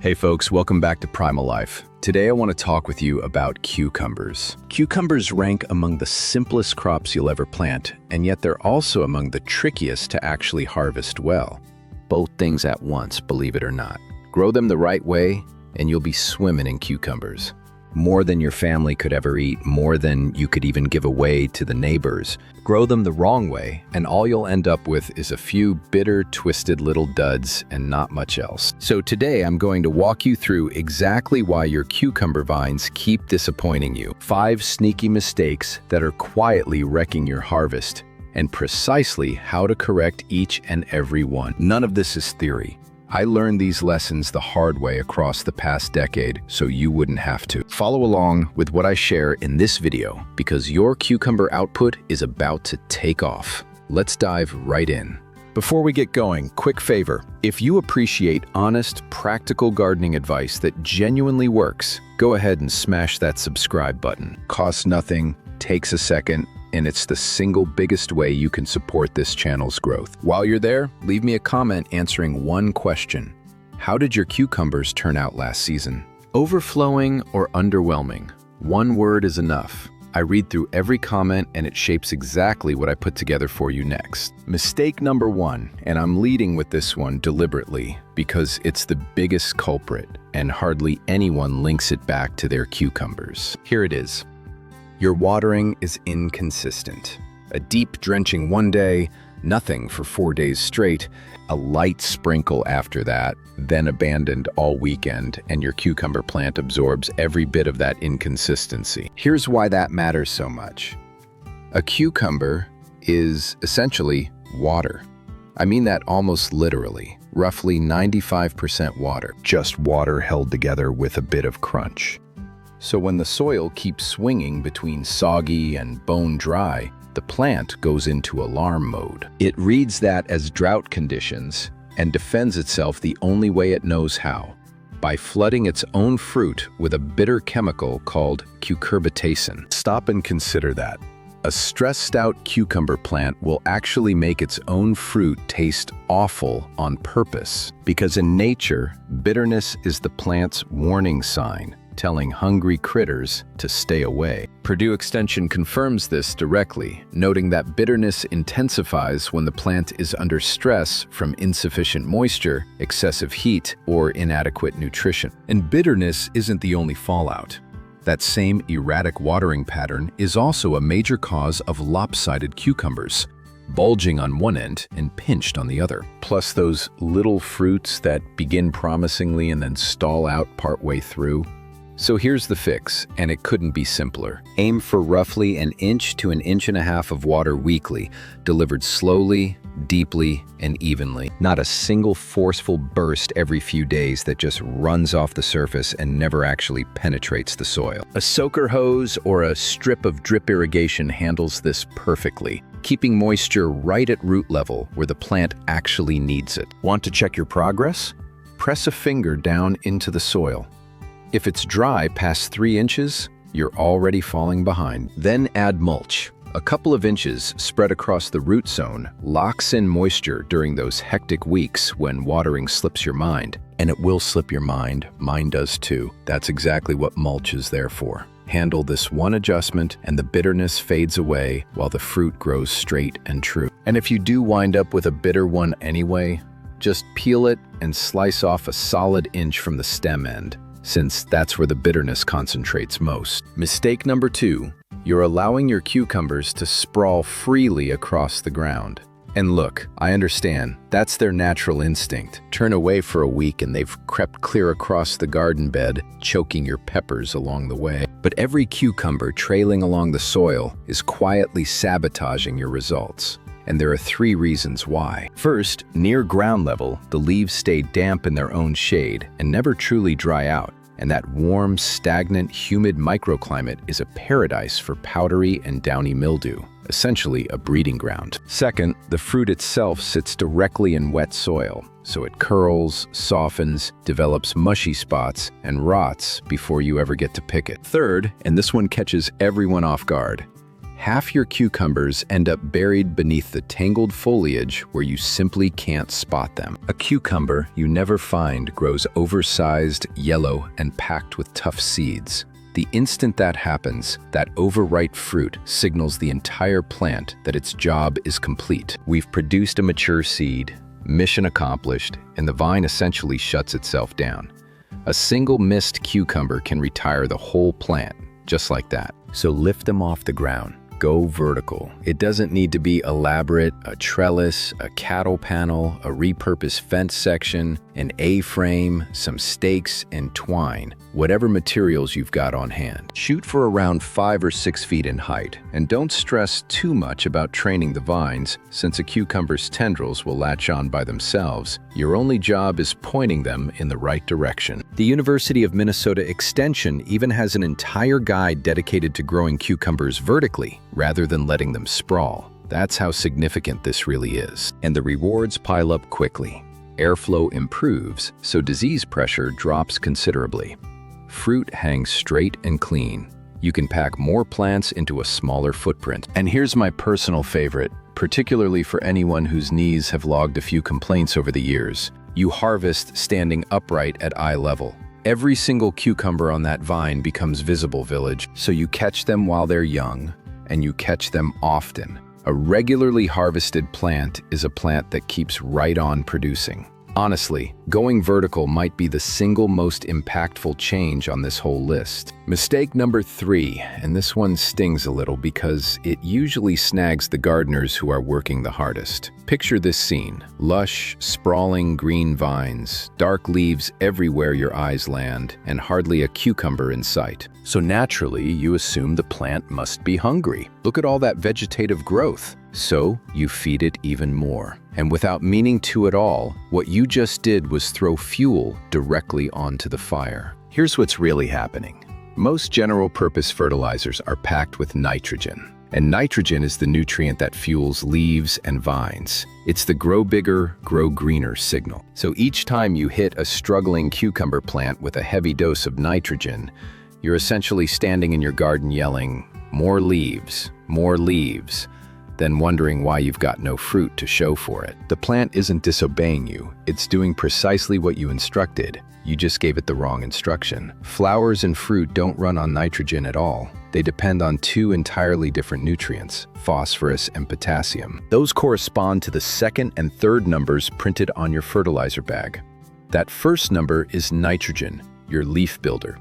Hey folks, welcome back to Primal Life. Today I want to talk with you about cucumbers. Cucumbers rank among the simplest crops you'll ever plant, and yet they're also among the trickiest to actually harvest well. Both things at once, believe it or not. Grow them the right way, and you'll be swimming in cucumbers. More than your family could ever eat, more than you could even give away to the neighbors. Grow them the wrong way, and all you'll end up with is a few bitter, twisted little duds and not much else. So today I'm going to walk you through exactly why your cucumber vines keep disappointing you. 5 sneaky mistakes that are quietly wrecking your harvest, and precisely how to correct each and every one. None of this is theory. I learned these lessons the hard way across the past decade, so you wouldn't have to. Follow along with what I share in this video, because your cucumber output is about to take off. Let's dive right in. Before we get going, quick favor. If you appreciate honest, practical gardening advice that genuinely works, go ahead and smash that subscribe button. Costs nothing, takes a second, and it's the single biggest way you can support this channel's growth. While you're there, leave me a comment answering one question. How did your cucumbers turn out last season? Overflowing or underwhelming? One word is enough. I read through every comment and it shapes exactly what I put together for you next. Mistake number 1, and I'm leading with this one deliberately because it's the biggest culprit and hardly anyone links it back to their cucumbers. Here it is. Your watering is inconsistent. A deep drenching one day, nothing for 4 days straight, a light sprinkle after that, then abandoned all weekend, and your cucumber plant absorbs every bit of that inconsistency. Here's why that matters so much. A cucumber is essentially water. I mean that almost literally, roughly 95% water, just water held together with a bit of crunch. So when the soil keeps swinging between soggy and bone dry, the plant goes into alarm mode. It reads that as drought conditions and defends itself the only way it knows how, by flooding its own fruit with a bitter chemical called cucurbitacin. Stop and consider that. A stressed-out cucumber plant will actually make its own fruit taste awful on purpose, because in nature, bitterness is the plant's warning sign, telling hungry critters to stay away. Purdue Extension confirms this directly, noting that bitterness intensifies when the plant is under stress from insufficient moisture, excessive heat, or inadequate nutrition. And bitterness isn't the only fallout. That same erratic watering pattern is also a major cause of lopsided cucumbers, bulging on one end and pinched on the other. Plus those little fruits that begin promisingly and then stall out partway through. So here's the fix, and it couldn't be simpler. Aim for roughly 1 inch to 1.5 inches of water weekly, delivered slowly, deeply, and evenly. Not a single forceful burst every few days that just runs off the surface and never actually penetrates the soil. A soaker hose or a strip of drip irrigation handles this perfectly, keeping moisture right at root level where the plant actually needs it. Want to check your progress? Press a finger down into the soil. If it's dry past 3 inches, you're already falling behind. Then add mulch. A couple of inches spread across the root zone locks in moisture during those hectic weeks when watering slips your mind. And it will slip your mind. Mine does too. That's exactly what mulch is there for. Handle this one adjustment and the bitterness fades away while the fruit grows straight and true. And if you do wind up with a bitter one anyway, just peel it and slice off a solid inch from the stem end, since that's where the bitterness concentrates most. Mistake number 2, you're allowing your cucumbers to sprawl freely across the ground. And look, I understand, that's their natural instinct. Turn away for a week and they've crept clear across the garden bed, choking your peppers along the way. But every cucumber trailing along the soil is quietly sabotaging your results. And there are 3 reasons why. First, near ground level, the leaves stay damp in their own shade and never truly dry out. And that warm, stagnant, humid microclimate is a paradise for powdery and downy mildew, essentially a breeding ground. Second, the fruit itself sits directly in wet soil, so it curls, softens, develops mushy spots, and rots before you ever get to pick it. Third, and this one catches everyone off guard, half your cucumbers end up buried beneath the tangled foliage where you simply can't spot them. A cucumber you never find grows oversized, yellow, and packed with tough seeds. The instant that happens, that overripe fruit signals the entire plant that its job is complete. We've produced a mature seed, mission accomplished, and the vine essentially shuts itself down. A single missed cucumber can retire the whole plant, just like that. So lift them off the ground. Go vertical. It doesn't need to be elaborate, a trellis, a cattle panel, a repurposed fence section, an A-frame, some stakes, and twine. Whatever materials you've got on hand. Shoot for around 5 or 6 feet in height, and don't stress too much about training the vines, since a cucumber's tendrils will latch on by themselves. Your only job is pointing them in the right direction. The University of Minnesota Extension even has an entire guide dedicated to growing cucumbers vertically, rather than letting them sprawl. That's how significant this really is. And the rewards pile up quickly. Airflow improves, so disease pressure drops considerably. Fruit hangs straight and clean. You can pack more plants into a smaller footprint. And here's my personal favorite, particularly for anyone whose knees have logged a few complaints over the years. You harvest standing upright at eye level. Every single cucumber on that vine becomes visible, village, so you catch them while they're young, and you catch them often. A regularly harvested plant is a plant that keeps right on producing. Honestly, going vertical might be the single most impactful change on this whole list. Mistake number 3, and this one stings a little because it usually snags the gardeners who are working the hardest. Picture this scene: lush, sprawling green vines, dark leaves everywhere your eyes land, and hardly a cucumber in sight. So naturally, you assume the plant must be hungry. Look at all that vegetative growth. So you feed it even more. And without meaning to at all, what you just did was throw fuel directly onto the fire. Here's what's really happening. Most general-purpose fertilizers are packed with nitrogen. And nitrogen is the nutrient that fuels leaves and vines. It's the grow bigger, grow greener signal. So each time you hit a struggling cucumber plant with a heavy dose of nitrogen, you're essentially standing in your garden yelling, "More leaves, more leaves," then wondering why you've got no fruit to show for it. The plant isn't disobeying you. It's doing precisely what you instructed. You just gave it the wrong instruction. Flowers and fruit don't run on nitrogen at all. They depend on 2 entirely different nutrients, phosphorus and potassium. Those correspond to the 2nd and 3rd numbers printed on your fertilizer bag. That first number is nitrogen, your leaf builder.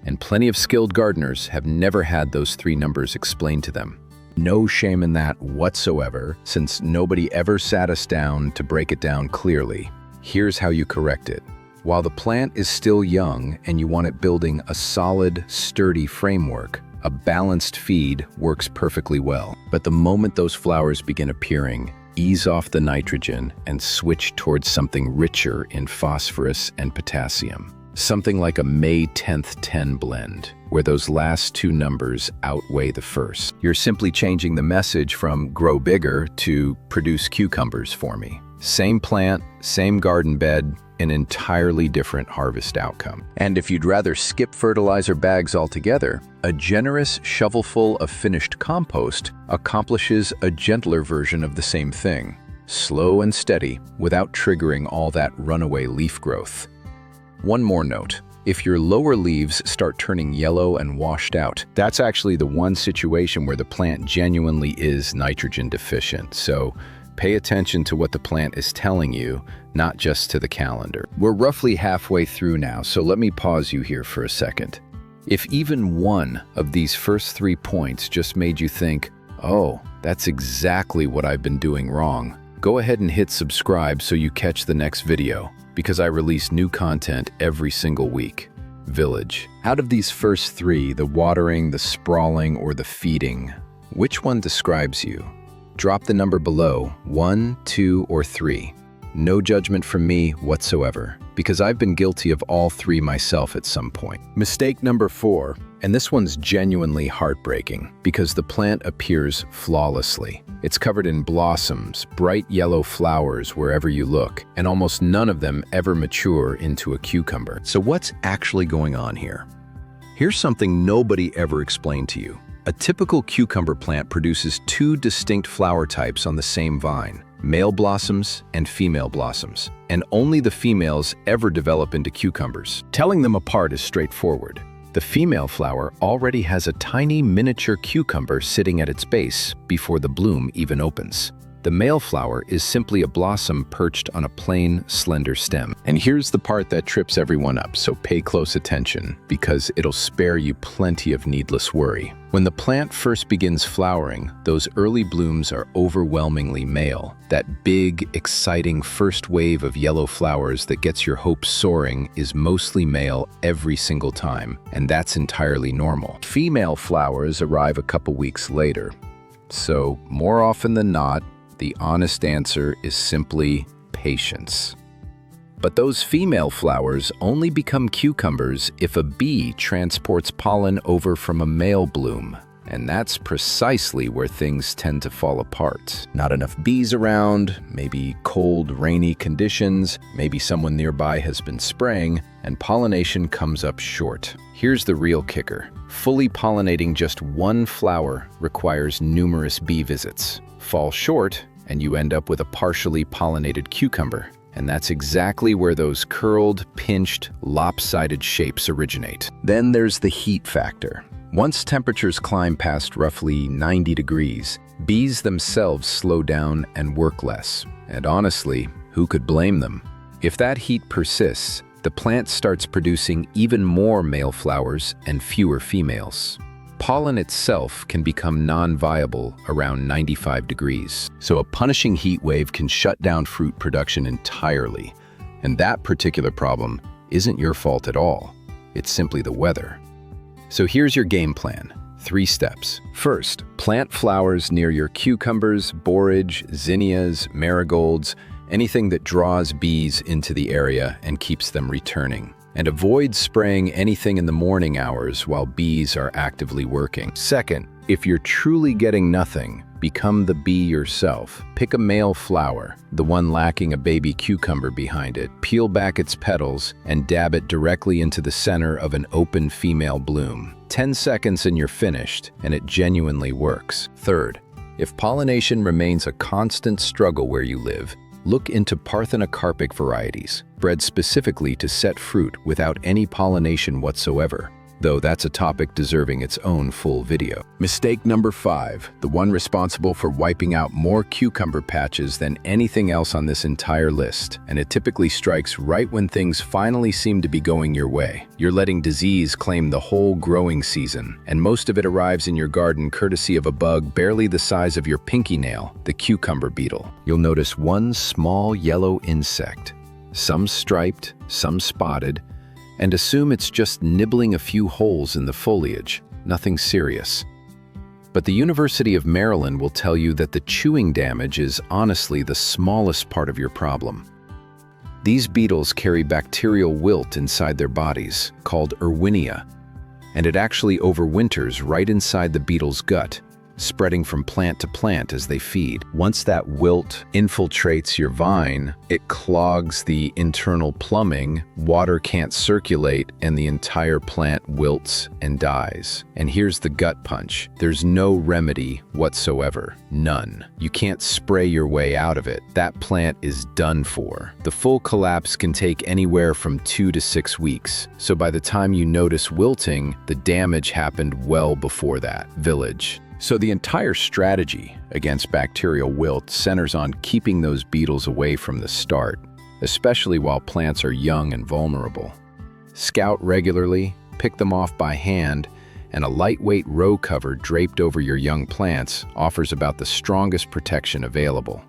And plenty of skilled gardeners have never had those 3 numbers explained to them. No shame in that whatsoever, since nobody ever sat us down to break it down clearly. Here's how you correct it. While the plant is still young and you want it building a solid, sturdy framework, a balanced feed works perfectly well. But the moment those flowers begin appearing, ease off the nitrogen and switch towards something richer in phosphorus and potassium. Something like a May 10th 10 blend, where those last 2 numbers outweigh the first. You're simply changing the message from grow bigger to produce cucumbers for me. Same plant, same garden bed, an entirely different harvest outcome. And if you'd rather skip fertilizer bags altogether, a generous shovelful of finished compost accomplishes a gentler version of the same thing. Slow and steady, without triggering all that runaway leaf growth. One more note. If your lower leaves start turning yellow and washed out, that's actually the one situation where the plant genuinely is nitrogen deficient. So pay attention to what the plant is telling you, not just to the calendar. We're roughly halfway through now, so let me pause you here for a second. If even one of these first 3 points just made you think, "Oh, that's exactly what I've been doing wrong," go ahead and hit subscribe so you catch the next video, because I release new content every single week. Village. Out of these first 3, the watering, the sprawling, or the feeding, which one describes you? Drop the number below, 1, 2, or 3. No judgment from me whatsoever, because I've been guilty of all 3 myself at some point. Mistake number 4, and this one's genuinely heartbreaking, because the plant appears flawlessly. It's covered in blossoms, bright yellow flowers wherever you look, and almost none of them ever mature into a cucumber. So what's actually going on here? Here's something nobody ever explained to you. A typical cucumber plant produces two distinct flower types on the same vine, male blossoms and female blossoms, and only the females ever develop into cucumbers. Telling them apart is straightforward. The female flower already has a tiny miniature cucumber sitting at its base before the bloom even opens. The male flower is simply a blossom perched on a plain, slender stem. And here's the part that trips everyone up, so pay close attention, because it'll spare you plenty of needless worry. When the plant first begins flowering, those early blooms are overwhelmingly male. That big, exciting first wave of yellow flowers that gets your hopes soaring is mostly male every single time, and that's entirely normal. Female flowers arrive a couple weeks later. So, more often than not, the honest answer is simply patience. But those female flowers only become cucumbers if a bee transports pollen over from a male bloom. And that's precisely where things tend to fall apart. Not enough bees around, maybe cold, rainy conditions, maybe someone nearby has been spraying, and pollination comes up short. Here's the real kicker. Fully pollinating just one flower requires numerous bee visits. Fall short, and you end up with a partially pollinated cucumber. And that's exactly where those curled, pinched, lopsided shapes originate. Then there's the heat factor. Once temperatures climb past roughly 90 degrees, bees themselves slow down and work less. And honestly, who could blame them? If that heat persists, the plant starts producing even more male flowers and fewer females. Pollen itself can become non-viable around 95 degrees. So a punishing heat wave can shut down fruit production entirely. And that particular problem isn't your fault at all. It's simply the weather. So here's your game plan. 3 steps. First, plant flowers near your cucumbers, borage, zinnias, marigolds, anything that draws bees into the area and keeps them returning. And avoid spraying anything in the morning hours while bees are actively working. Second, if you're truly getting nothing, become the bee yourself. Pick a male flower, the one lacking a baby cucumber behind it, peel back its petals, and dab it directly into the center of an open female bloom. 10 seconds and you're finished, and it genuinely works. Third, if pollination remains a constant struggle where you live, look into parthenocarpic varieties, bred specifically to set fruit without any pollination whatsoever, though that's a topic deserving its own full video. Mistake number 5, the one responsible for wiping out more cucumber patches than anything else on this entire list, and it typically strikes right when things finally seem to be going your way. You're letting disease claim the whole growing season, and most of it arrives in your garden courtesy of a bug barely the size of your pinky nail, the cucumber beetle. You'll notice one small yellow insect, some striped, some spotted, and assume it's just nibbling a few holes in the foliage, nothing serious. But the University of Maryland will tell you that the chewing damage is honestly the smallest part of your problem. These beetles carry bacterial wilt inside their bodies, called Erwinia, and it actually overwinters right inside the beetle's gut, spreading from plant to plant as they feed. Once that wilt infiltrates your vine, it clogs the internal plumbing, water can't circulate, and the entire plant wilts and dies. And here's the gut punch. There's no remedy whatsoever. None. You can't spray your way out of it. That plant is done for. The full collapse can take anywhere from 2 to 6 weeks. So by the time you notice wilting, the damage happened well before that. Village. So the entire strategy against bacterial wilt centers on keeping those beetles away from the start, especially while plants are young and vulnerable. Scout regularly, pick them off by hand, and a lightweight row cover draped over your young plants offers about the strongest protection available.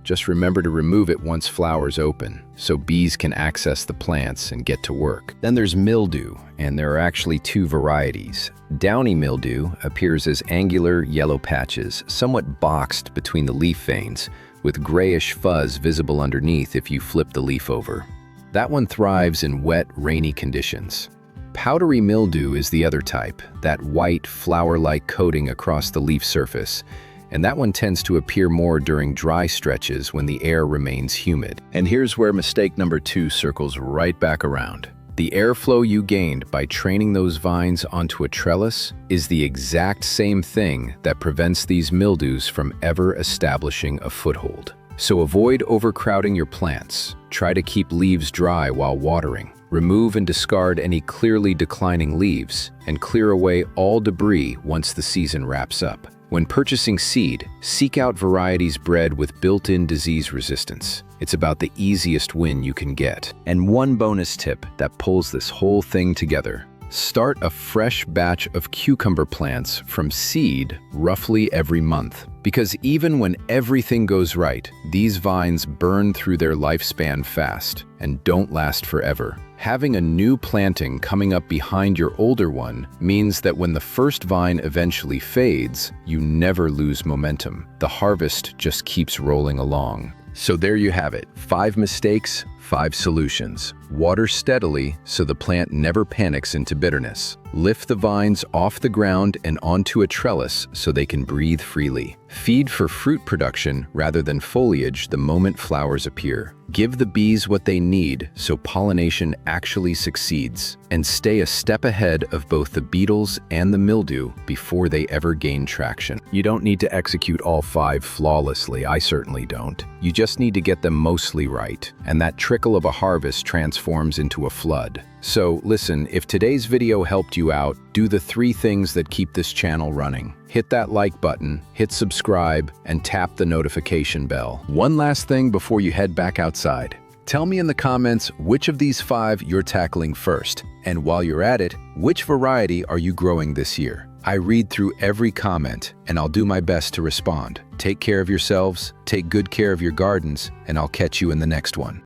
Just remember to remove it once flowers open, so bees can access the plants and get to work. Then there's mildew, and there are actually 2 varieties. Downy mildew appears as angular yellow patches, somewhat boxed between the leaf veins, with grayish fuzz visible underneath if you flip the leaf over. That one thrives in wet, rainy conditions. Powdery mildew is the other type, that white, flour-like coating across the leaf surface, and that one tends to appear more during dry stretches when the air remains humid. And here's where mistake number 2 circles right back around. The airflow you gained by training those vines onto a trellis is the exact same thing that prevents these mildews from ever establishing a foothold. So avoid overcrowding your plants. Try to keep leaves dry while watering. Remove and discard any clearly declining leaves, and clear away all debris once the season wraps up. When purchasing seed, seek out varieties bred with built-in disease resistance. It's about the easiest win you can get. And one bonus tip that pulls this whole thing together: start a fresh batch of cucumber plants from seed roughly every month. Because even when everything goes right, these vines burn through their lifespan fast and don't last forever. Having a new planting coming up behind your older one means that when the first vine eventually fades, you never lose momentum. The harvest just keeps rolling along. So there you have it. 5 mistakes, 5 solutions. Water steadily so the plant never panics into bitterness. Lift the vines off the ground and onto a trellis so they can breathe freely. Feed for fruit production rather than foliage the moment flowers appear. Give the bees what they need so pollination actually succeeds. And stay a step ahead of both the beetles and the mildew before they ever gain traction. You don't need to execute all 5 flawlessly, I certainly don't. You just need to get them mostly right. And that trickle of a harvest transforms into a flood. So listen, if today's video helped you out, do the 3 things that keep this channel running. Hit that like button, hit subscribe, and tap the notification bell. One last thing before you head back outside. Tell me in the comments which of these 5 you're tackling first. And while you're at it, which variety are you growing this year? I read through every comment, and I'll do my best to respond. Take care of yourselves, take good care of your gardens, and I'll catch you in the next one.